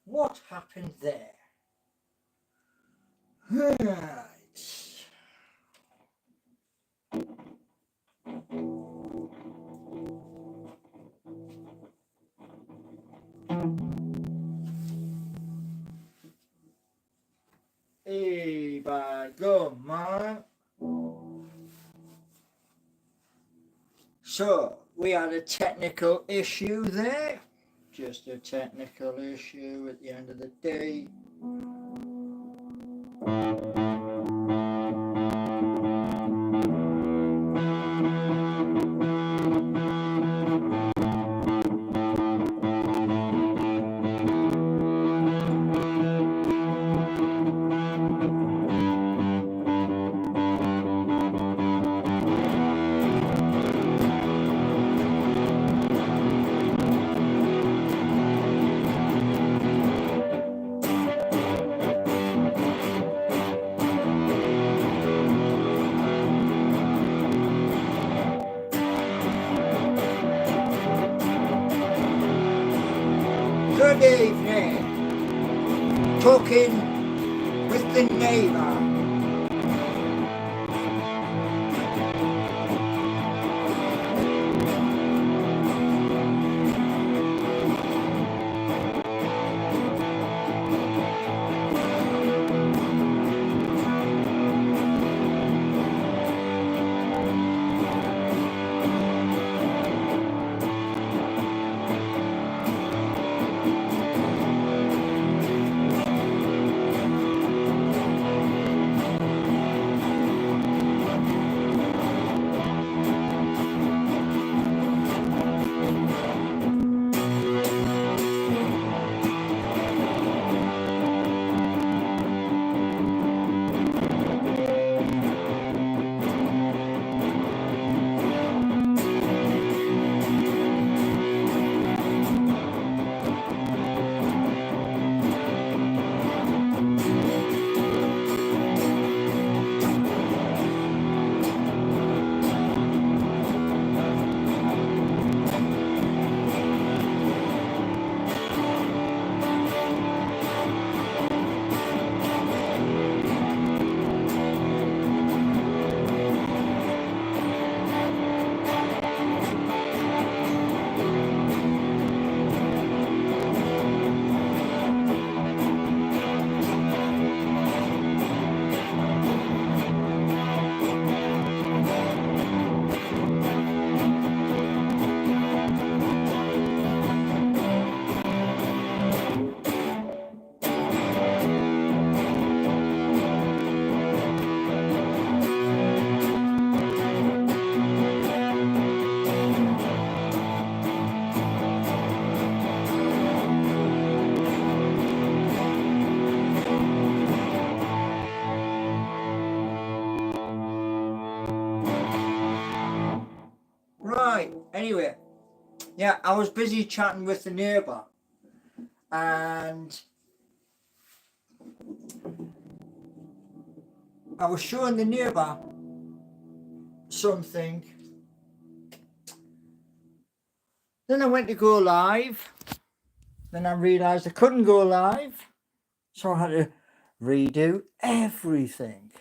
What happened there? Right. Hey, by go, man. So, we had a technical issue there. Just a technical issue at the end of the day. Good evening. Talking with the neighbour. Right, anyway. Yeah, I was busy chatting with the neighbour. And I was showing the neighbour something. Then I went to go live. Then I realised I couldn't go live. So I had to redo everything.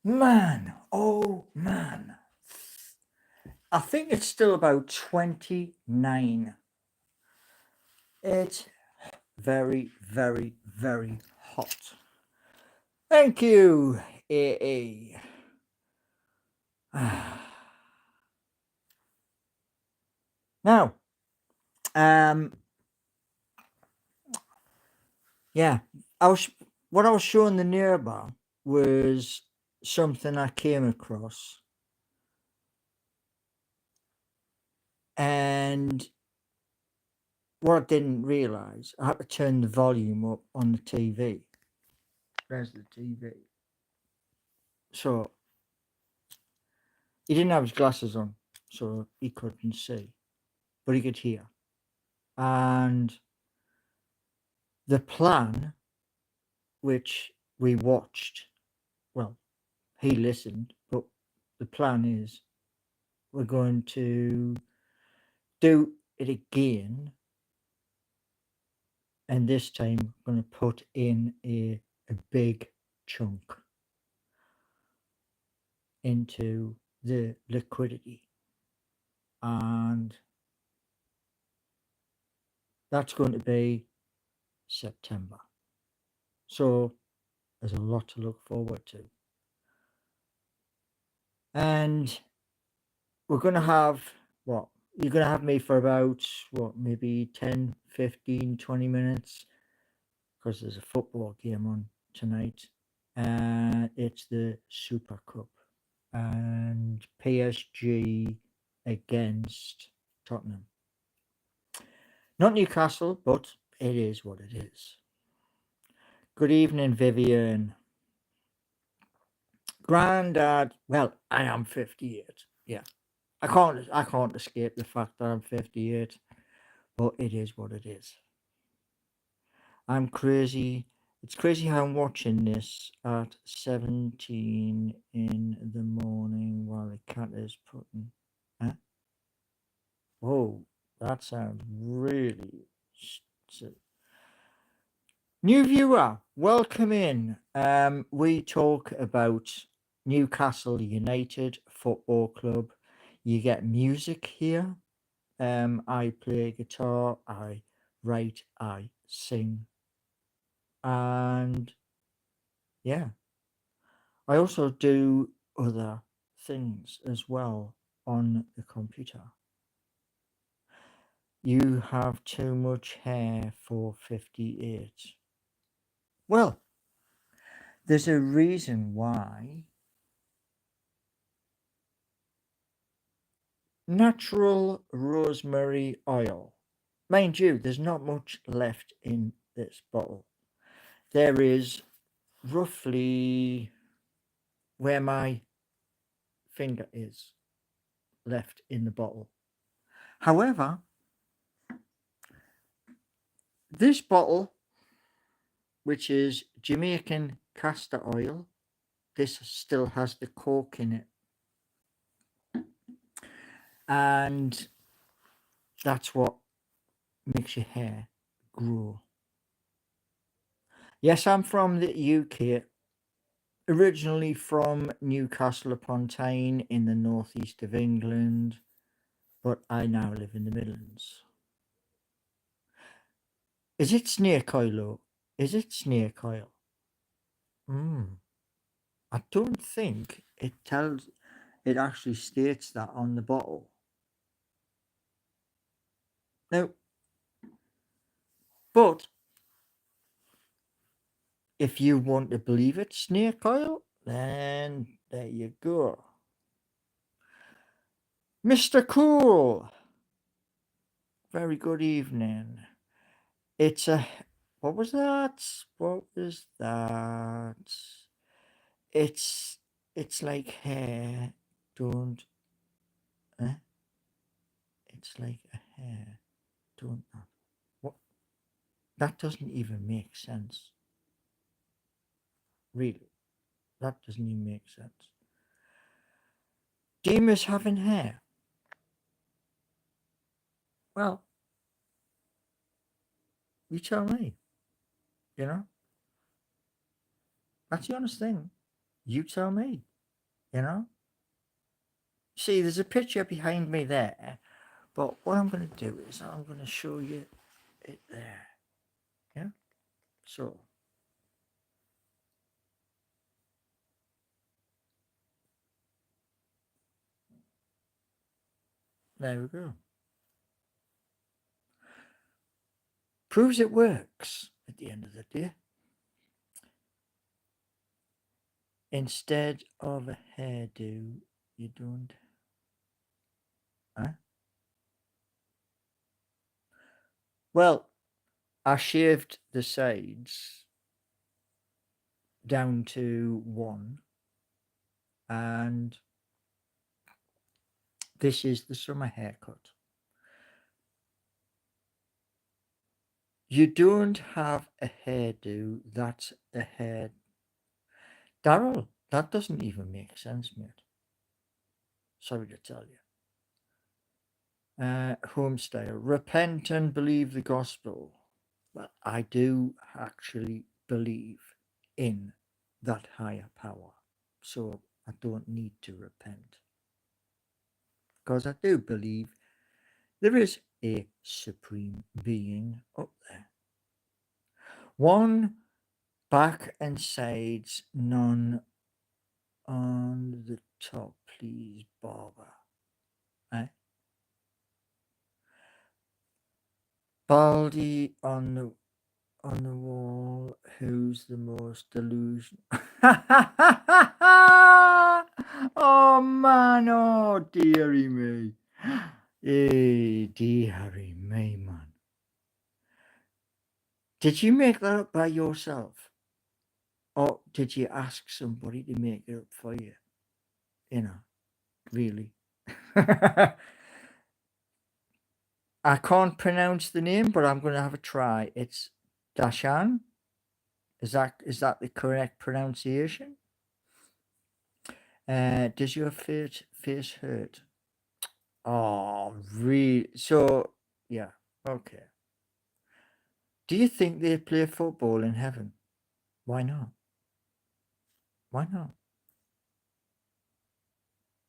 Man, oh man. I think it's still about 29. It's very, very, very hot. Thank you, AA. Now, yeah, what I was showing the neighbour was something I came across, and what I didn't realise, I had to turn the volume up on the TV. There's the TV. So he didn't have his glasses on, so he couldn't see, but he could hear. And the plan, which we watched, well, he listened, but the plan is we're going to do it again And this time I'm going to put in a big chunk into the liquidity. And that's going to be September. So there's a lot to look forward to. And we're going to have, what? You're going to have me for about, maybe 10, 15, 20 minutes. Because there's a football game on tonight. And it's the Super Cup. And PSG against Tottenham. Not Newcastle, but it is what it is. Good evening, Vivian. Grandad, well, I am 58. Yeah. I can't escape the fact that I'm 58, but it is what it is. I'm crazy. It's crazy how I'm watching this at 17 in the morning while the cat is putting. Huh? Oh, that sounds really. New viewer, welcome in. We talk about Newcastle United Football Club. You get music here. I play guitar, I write, I sing. And yeah, I also do other things as well on the computer. You have too much hair for 58. Well, there's a reason why. Natural rosemary oil. Mind you, there's not much left in this bottle. There is roughly where my finger is left in the bottle. However, this bottle, which is Jamaican castor oil, this still has the cork in it. And that's what makes your hair grow. Yes, I'm from the UK, originally from Newcastle upon Tyne in the northeast of England, but I now live in the Midlands. Is it snake oil, though? Is it snake oil? I don't think it actually states that on the bottle. Now, but if you want to believe it's snake oil, then there you go. Mr. Cool, very good evening. It's a, what was that? What was that? It's like hair, don't, eh? It's like a hair, don't that. What? That doesn't even make sense. Really, that doesn't even make sense. Demons having hair. Well, you tell me. You know, that's the honest thing. You tell me. You know. See, there's a picture behind me there, but what I'm going to do is I'm going to show you it there. Yeah. So. There we go. Proves it works at the end of the day. Instead of a hairdo, you don't. Huh? Well, I shaved the sides down to 1, and this is the summer haircut. You don't have a hairdo, that's a hair. Daryl, that doesn't even make sense, mate. Sorry to tell you. Home style. Repent and believe the gospel. But I do actually believe in that higher power. So I don't need to repent. Because I do believe there is a supreme being up there. One back and sides, none on the top, please, Barbara. Eh? Baldy on the wall, who's the most delusional? Oh man, oh dearie me. Hey, dearie me, man. Did you make that up by yourself? Or did you ask somebody to make it up for you? You know, really. I can't pronounce the name, but I'm going to have a try. It's Dashan. Is that the correct pronunciation? Does your face hurt? Oh, really? So, yeah, okay. Do you think they play football in heaven? Why not? Why not?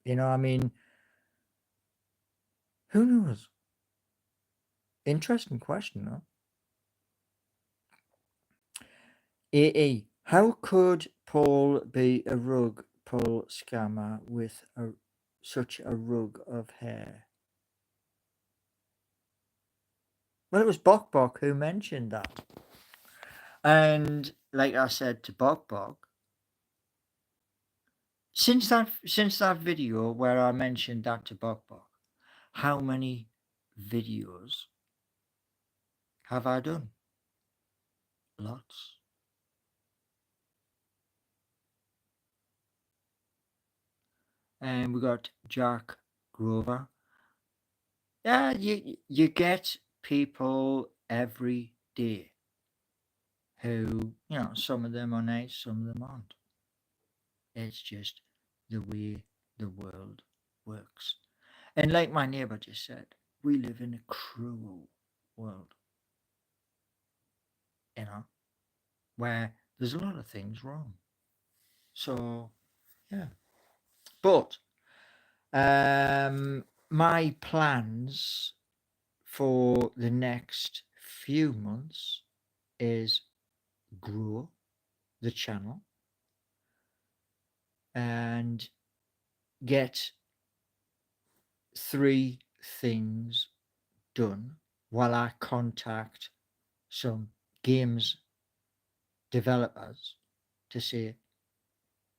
I mean, who knows? Interesting question, though. AA. How could Paul be a rug pull scammer with such a rug of hair? Well, it was Bok Bok who mentioned that. And like I said to Bok Bok, since that video where I mentioned that to Bok Bok, how many videos have I done? Lots. And we got Jack Grover. Yeah, you get people every day who, some of them are nice, some of them aren't. It's just the way the world works. And like my neighbor just said, we live in a cruel world, where there's a lot of things wrong. So, yeah. But my plans for the next few months is grow the channel and get 3 things done while I contact some games developers to say,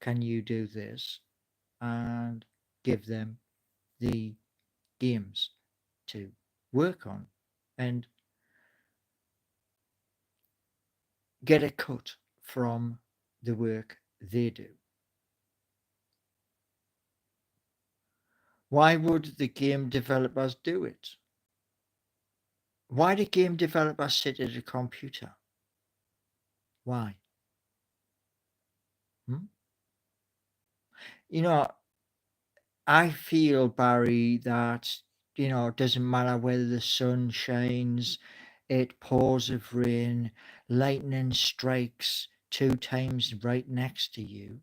can you do this? And give them the games to work on and get a cut from the work they do. Why would the game developers do it? Why do game developers sit at a computer? Why? I feel, Barry, that, it doesn't matter whether the sun shines, it pours of rain, lightning strikes 2 times right next to you,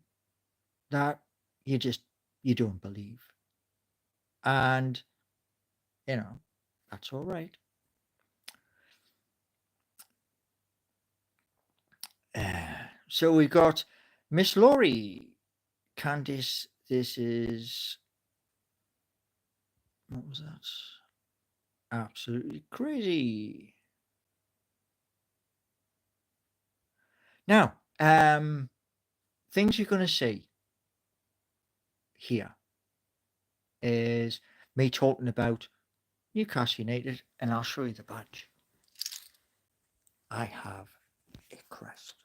that you don't believe. And, that's all right. So we got Miss Laurie. Candice, this is... What was that? Absolutely crazy. Now, things you're going to see here is me talking about Newcastle United, and I'll show you the badge. I have a crest.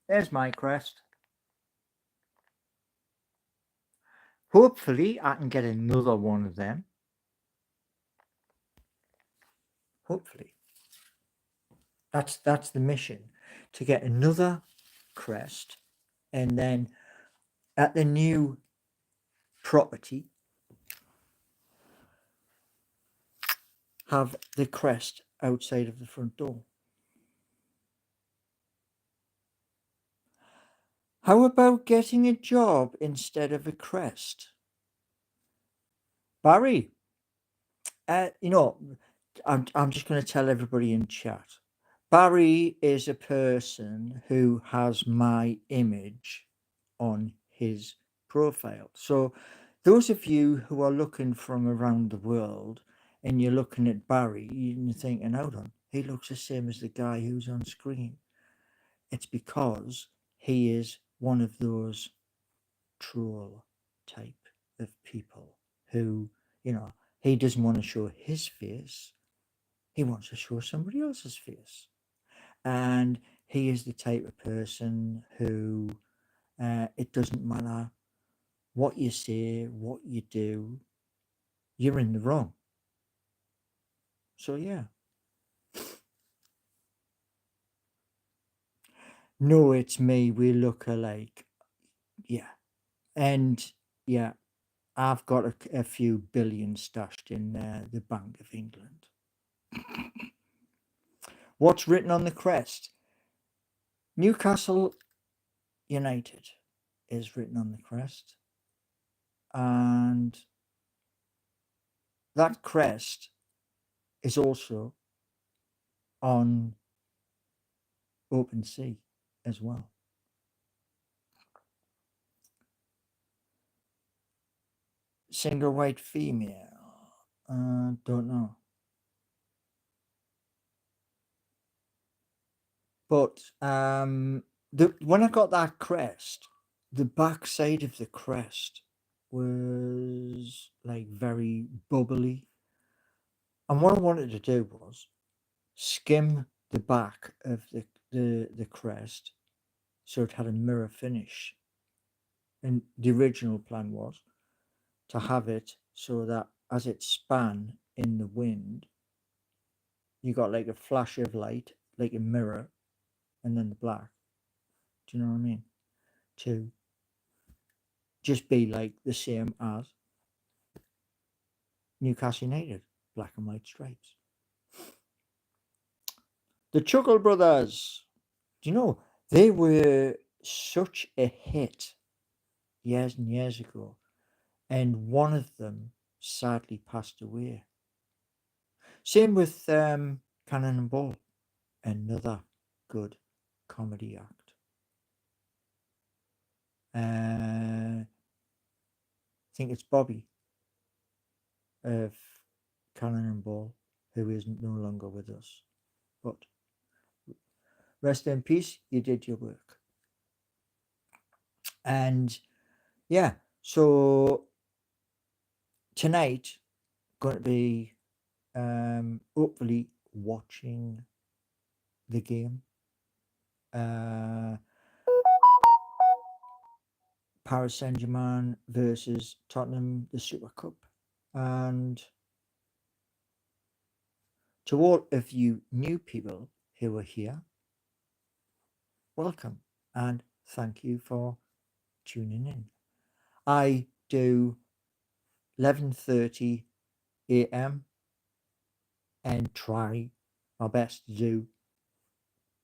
There's my crest. Hopefully, I can get another one of them. Hopefully. That's the mission, to get another crest, and then at the new property, have the crest outside of the front door. How about getting a job instead of a crest? Barry, you know, I'm just going to tell everybody in chat. Barry is a person who has my image on his profile. So those of you who are looking from around the world and you're looking at Barry, you're thinking, hold on, he looks the same as the guy who's on screen. It's because he is one of those troll type of people who, you know, he doesn't want to show his face. He wants to show somebody else's face. And he is the type of person who it doesn't matter what you say, what you do, you're in the wrong. So, yeah. No, it's me. We look alike. Yeah. And yeah, I've got a few billion stashed in the Bank of England. What's written on the crest? Newcastle United is written on the crest. And that crest is also on OpenSea as well. Single white female. Don't know. But when I got that crest, the back side of the crest was like very bubbly. And what I wanted to do was skim the back of the crest so it had a mirror finish. And the original plan was to have it so that as it span in the wind, you got like a flash of light, like a mirror, and then the black. Do you know what I mean? To just be like the same as Newcastle United, black and white stripes. The Chuckle Brothers, do you know, they were such a hit years and years ago, and one of them sadly passed away. Same with Cannon and Ball, another good comedy act. I think it's Bobby of Cannon and Ball, who is no longer with us. But rest in peace, you did your work. And yeah, so tonight, going to be hopefully watching the game. Paris Saint-Germain versus Tottenham, the Super Cup. And to all of you new people who are here, welcome and thank you for tuning in. I do 11:30 a.m. and try my best to do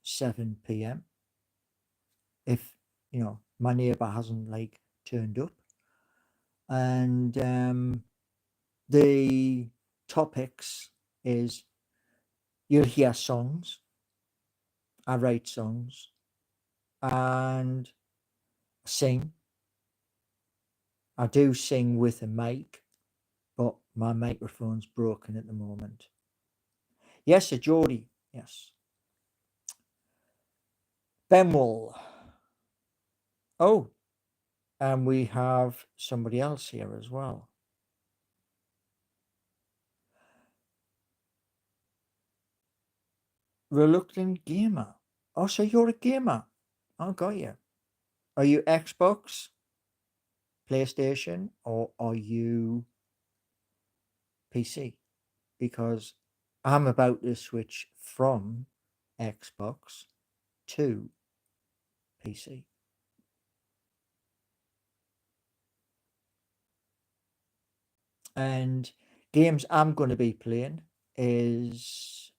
7 p.m. if you know my neighbor hasn't like turned up. And the topics is you'll hear songs. I write songs and sing. I do sing with a mic, but my microphone's broken at the moment. Yes, a Geordie. Yes. Benwell. Oh, and we have somebody else here as well. Reluctant gamer. Oh, so you're a gamer. I got you. Are you Xbox, PlayStation, or are you PC? Because I'm about to switch from Xbox to PC. And games I'm going to be playing is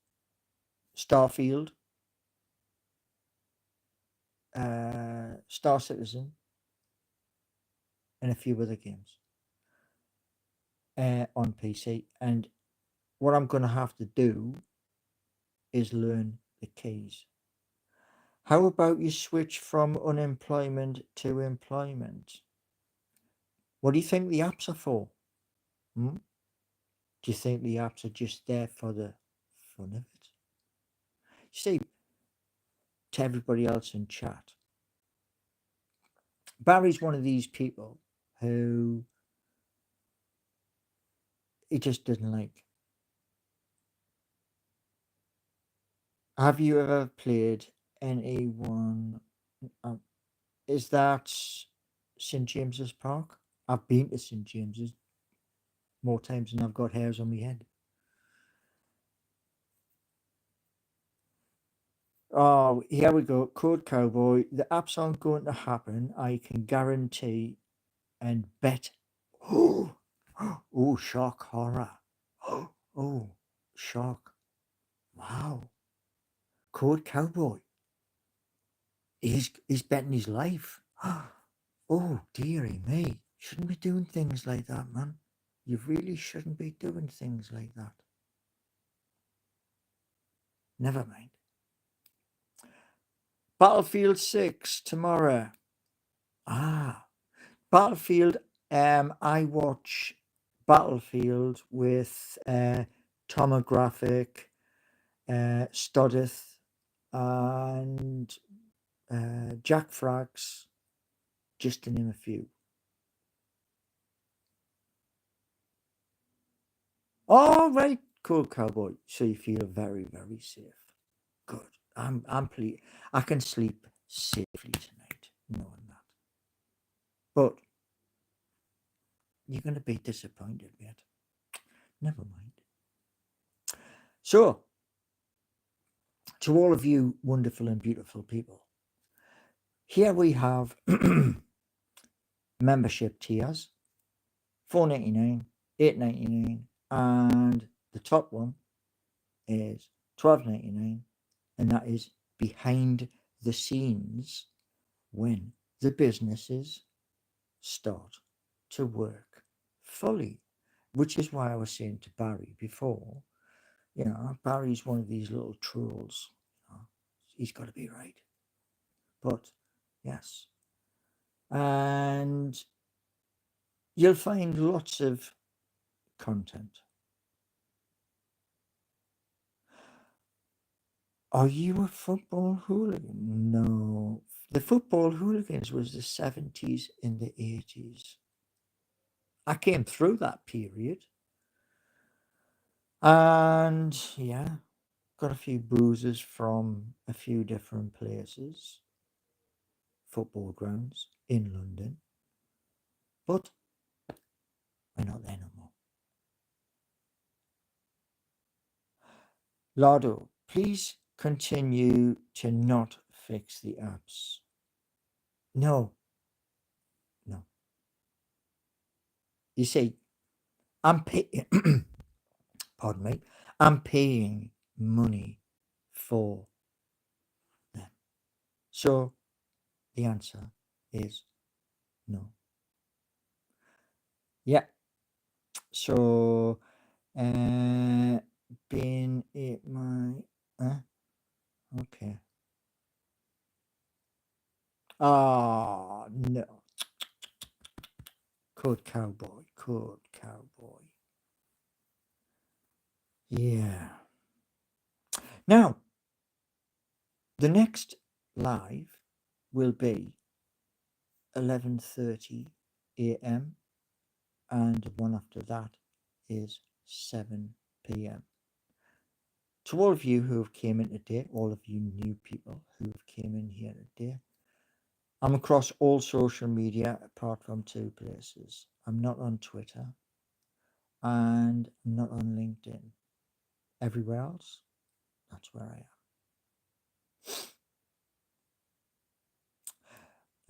Starfield, Star Citizen, and a few other games on PC. And what I'm going to have to do is learn the keys. How about you switch from unemployment to employment? What do you think the apps are for? Hmm? Do you think the apps are just there for the fun of it? You see, to everybody else in chat, Barry's one of these people who he just doesn't like. Have you ever played NA1? Is that St James's Park? I've been to St James's more times than I've got hairs on my head. Oh, here we go. Code Cowboy. The apps aren't going to happen. I can guarantee and bet. Oh, shock horror. Oh, shock. Wow. Code Cowboy. He's betting his life. Oh, dearie me. Shouldn't be doing things like that, man. You really shouldn't be doing things like that. Never mind. Battlefield 6 tomorrow. Battlefield. I watch Battlefield with Tomographic, Stoddith, and Jack Frags, just to name a few. All right, cool, Cowboy. So you feel very, very safe. Good. I'm pleased. I can sleep safely tonight, knowing that. But you're going to be disappointed, mate. Never mind. So, to all of you wonderful and beautiful people, here we have membership tiers: $4.99, $8.99, and the top one is $12.99, and that is behind the scenes when the businesses start to work fully, which is why I was saying to Barry before, Barry's one of these little trolls. He's got to be right. But yes, and you'll find lots of content. Are you a football hooligan? No. The football hooligans was the 70s and the 80s. I came through that period. And yeah, got a few bruises from a few different places, football grounds in London. But we're not there no more. Lardo, please continue to not fix the apps. No. You see, I'm paying, pardon me, I'm paying money for them. So the answer is no. Yeah. So, been it my, okay. Ah, no. Code Cowboy. Yeah. Now, the next live will be 11:30 a.m. and the one after that is 7 p.m. To all of you who have came in today, all of you new people who have came in here today, I'm across all social media apart from two places. I'm not on Twitter and I'm not on LinkedIn. Everywhere else, that's where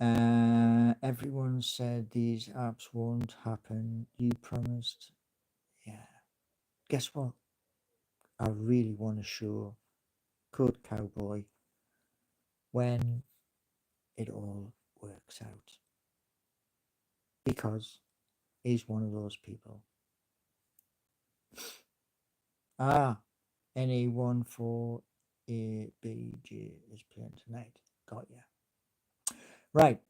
I am. Everyone said these apps won't happen. You promised. Yeah. Guess what? I really want to show Code Cowboy when it all works out, because he's one of those people. Anyone for ABG is playing tonight. Got ya. Right.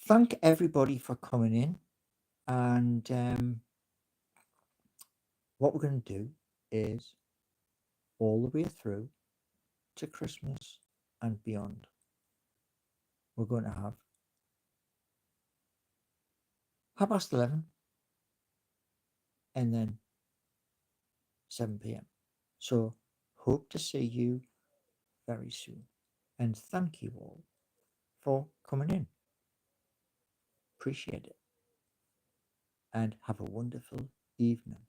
Thank everybody for coming in. And what we're going to do is all the way through to Christmas and beyond, we're going to have 11:30 and then 7 p.m. So hope to see you very soon. And thank you all for coming in. Appreciate it. And have a wonderful evening.